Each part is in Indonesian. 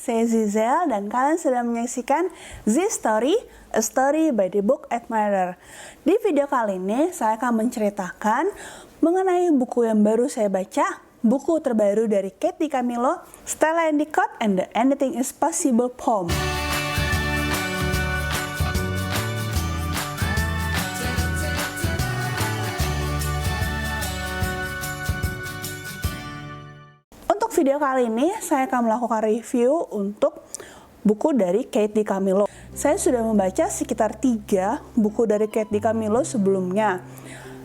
saya Zizel dan kalian sedang menyaksikan Z-Story, a story by the book admirer. Di video kali ini saya akan menceritakan mengenai buku yang baru saya baca, buku terbaru dari Kate DiCamillo, Stella Endicott and the Anything is Possible poem. Untuk video kali ini, saya akan melakukan review untuk buku dari Kate DiCamillo. Saya sudah membaca sekitar 3 buku dari Kate DiCamillo sebelumnya.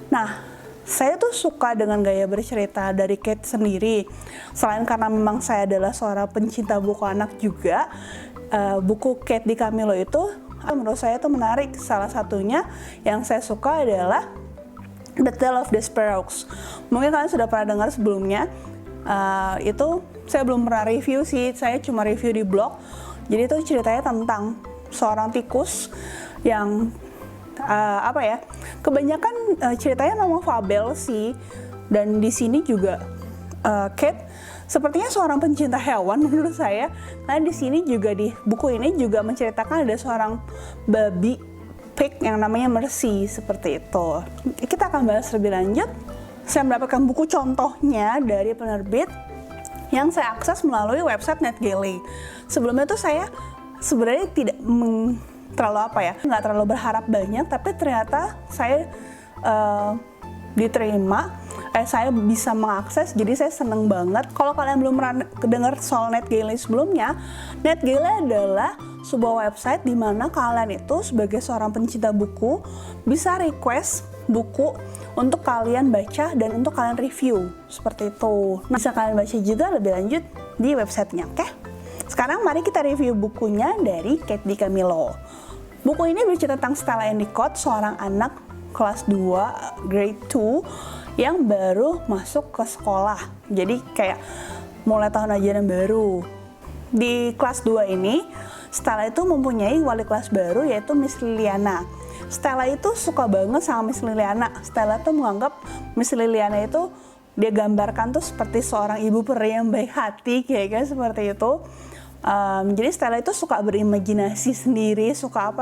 Nah, saya tuh suka dengan gaya bercerita dari Kate sendiri. Selain karena memang saya adalah seorang pencinta buku anak juga, buku Kate DiCamillo itu menurut saya tuh menarik. Salah satunya yang saya suka adalah The Tale of Despereaux. Mungkin kalian sudah pernah dengar sebelumnya. Itu saya belum pernah review sih, saya cuma review di blog. Jadi itu ceritanya tentang seorang tikus yang kebanyakan ceritanya memang fabel sih. Dan di sini juga Kate sepertinya seorang pencinta hewan menurut saya. Karena di sini juga di buku ini juga menceritakan ada seorang babi pig yang namanya Mercy, seperti itu. Kita akan bahas lebih lanjut. Saya mendapatkan buku contohnya dari penerbit yang saya akses melalui website NetGalley. Sebelumnya tuh saya sebenarnya tidak nggak terlalu berharap banyak, tapi ternyata saya saya bisa mengakses, jadi saya seneng banget. Kalau kalian belum pernah dengar soal NetGalley sebelumnya, NetGalley adalah sebuah website di mana kalian itu sebagai seorang pencinta buku bisa request buku untuk kalian baca dan untuk kalian review, seperti itu. Nah, bisa kalian baca juga lebih lanjut di websitenya, oke? Sekarang mari kita review bukunya dari Kate DiCamillo. Buku ini bercerita tentang Stella Endicott, seorang anak kelas 2, grade 2, yang baru masuk ke sekolah. Jadi kayak mulai tahun ajaran baru. Di kelas 2 ini, Stella itu mempunyai wali kelas baru yaitu Miss Liliana. Stella itu suka banget sama Miss Liliana. Stella tuh menganggap Miss Liliana itu dia gambarkan tuh seperti seorang ibu peri yang baik hati, kayak seperti itu. Jadi Stella itu suka berimajinasi sendiri, suka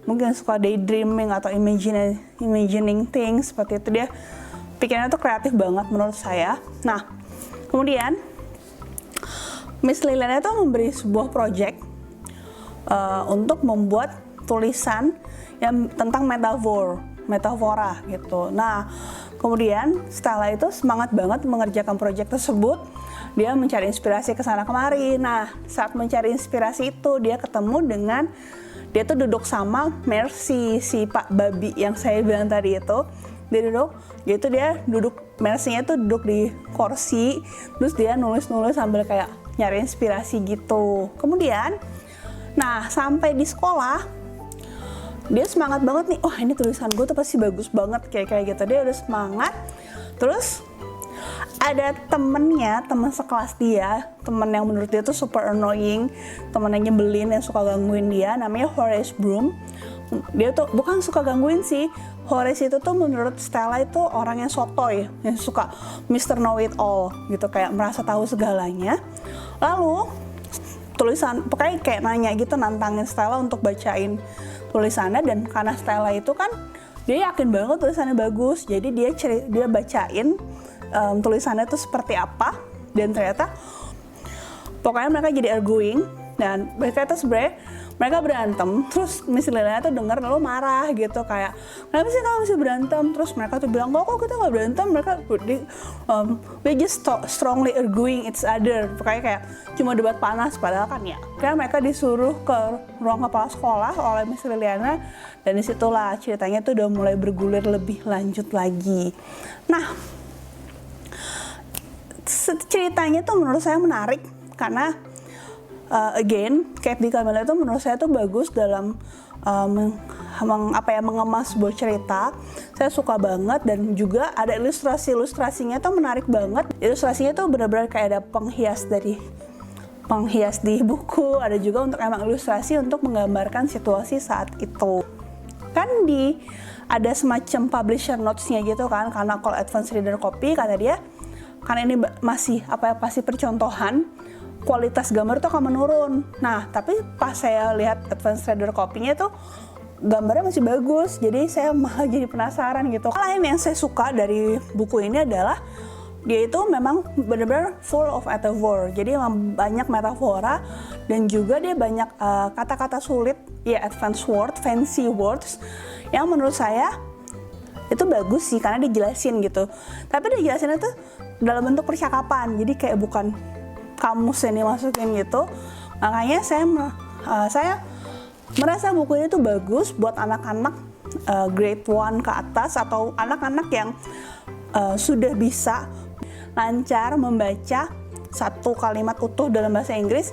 mungkin suka daydreaming atau imagining things, seperti itu. Dia pikirannya tuh kreatif banget menurut saya. Nah, kemudian Miss Liliana itu memberi sebuah project untuk membuat tulisan yang tentang metafora gitu. Nah, kemudian Stella itu semangat banget mengerjakan proyek tersebut. Dia mencari inspirasi ke sana kemari. Nah, saat mencari inspirasi itu dia tuh duduk sama Mercy, si Pak Babi yang saya bilang tadi itu. Dia duduk Mercy-nya tuh duduk di kursi, terus dia nulis sambil kayak nyari inspirasi gitu. Kemudian, nah sampai di sekolah dia semangat banget nih, ini tulisan gue tuh pasti bagus banget kayak gitu. Dia udah semangat. Terus ada temen sekelas dia, temen yang menurut dia tuh super annoying, temen yang nyebelin, yang suka gangguin dia, namanya Horace Broom. Dia tuh bukan suka gangguin sih, Horace itu tuh menurut Stella itu orang yang sotoy, yang suka Mr. Know It All gitu, kayak merasa tahu segalanya. Lalu pokoknya kayak nanya gitu, nantangin Stella untuk bacain tulisannya. Dan karena Stella itu kan dia yakin banget tulisannya bagus, jadi dia bacain tulisannya itu seperti apa. Dan ternyata pokoknya mereka jadi arguing, dan mereka itu sebenarnya mereka berantem. Terus Miss Liliana tuh dengar lalu marah gitu, kayak kenapa sih kamu masih berantem? Terus mereka tuh bilang kok kita nggak berantem, we just strongly arguing each other. Pokoknya kayak cuma debat panas, padahal kan ya. Karena mereka disuruh ke ruang kepala sekolah oleh Miss Liliana, dan disitulah ceritanya tuh udah mulai bergulir lebih lanjut lagi. Nah, ceritanya tuh menurut saya menarik karena Kate DiCamillo itu menurut saya tuh bagus dalam mengemas sebuah cerita. Saya suka banget, dan juga ada ilustrasinya tuh menarik banget. Ilustrasinya tuh benar-benar kayak ada penghias di buku, ada juga untuk emang ilustrasi untuk menggambarkan situasi saat itu. Kan ada semacam publisher notes-nya gitu kan, karena kalau advance reader copy kata dia, karena ini masih percontohan, kualitas gambar tuh akan menurun. Nah, tapi pas saya lihat Advanced Reader Copy-nya tuh gambarnya masih bagus, jadi saya malah jadi penasaran gitu. Hal lain yang saya suka dari buku ini adalah dia itu memang benar-benar full of metaphor, jadi memang banyak metafora dan juga dia banyak kata-kata sulit, ya advanced word, fancy words yang menurut saya itu bagus sih karena dijelasin gitu. Tapi dijelasinnya tuh dalam bentuk percakapan, jadi kayak bukan kamus yang dimasukin gitu. Makanya saya merasa buku ini tuh bagus buat anak-anak grade 1 ke atas atau anak-anak yang sudah bisa lancar membaca satu kalimat utuh dalam bahasa Inggris.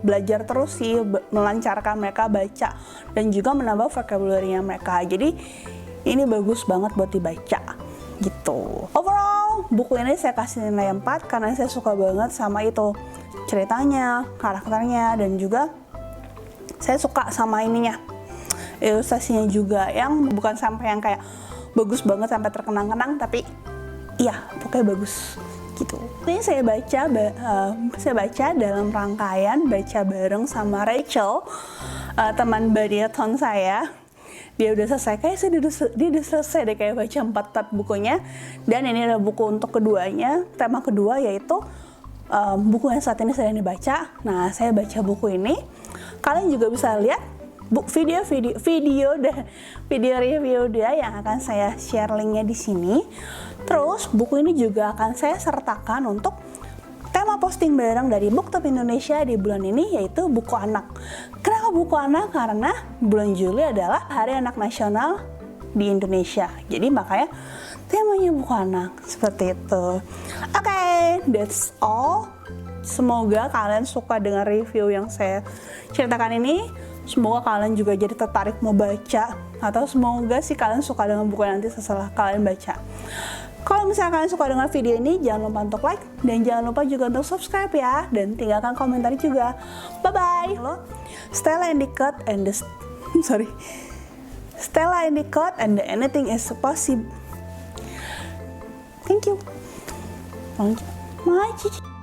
Belajar terus sih melancarkan mereka baca dan juga menambah vocabulary-nya mereka. Jadi ini bagus banget buat dibaca gitu. Overall, buku ini saya kasih nilai 4 karena saya suka banget sama itu ceritanya, karakternya, dan juga saya suka sama ininya, ilustrasinya juga yang bukan sampai yang kayak bagus banget sampai terkenang-kenang, tapi iya pokoknya bagus gitu. Ini saya baca dalam rangkaian baca bareng sama Rachel, teman badminton saya. Dia udah selesai, kayak dia udah selesai deh kayak baca 4 tab bukunya. Dan ini adalah buku untuk keduanya, tema kedua yaitu buku yang saat ini sedang dibaca. Nah, saya baca buku ini. Kalian juga bisa lihat video review dia yang akan saya share linknya di sini. Terus buku ini juga akan saya sertakan untuk tema posting bareng dari BookTube Indonesia di bulan ini, yaitu buku anak. Kenapa buku anak? Karena bulan Juli adalah Hari Anak Nasional di Indonesia. Jadi makanya temanya buku anak, seperti itu. Oke, that's all. Semoga kalian suka dengan review yang saya ceritakan ini. Semoga kalian juga jadi tertarik mau baca, atau semoga sih kalian suka dengan buku nanti setelah kalian baca. Kalau misalnya kalian suka dengan video ini, jangan lupa untuk like dan jangan lupa juga untuk subscribe ya, dan tinggalkan komentar juga. Bye bye. Stella Endicott and the Anything is Possible. Thank you. Bye.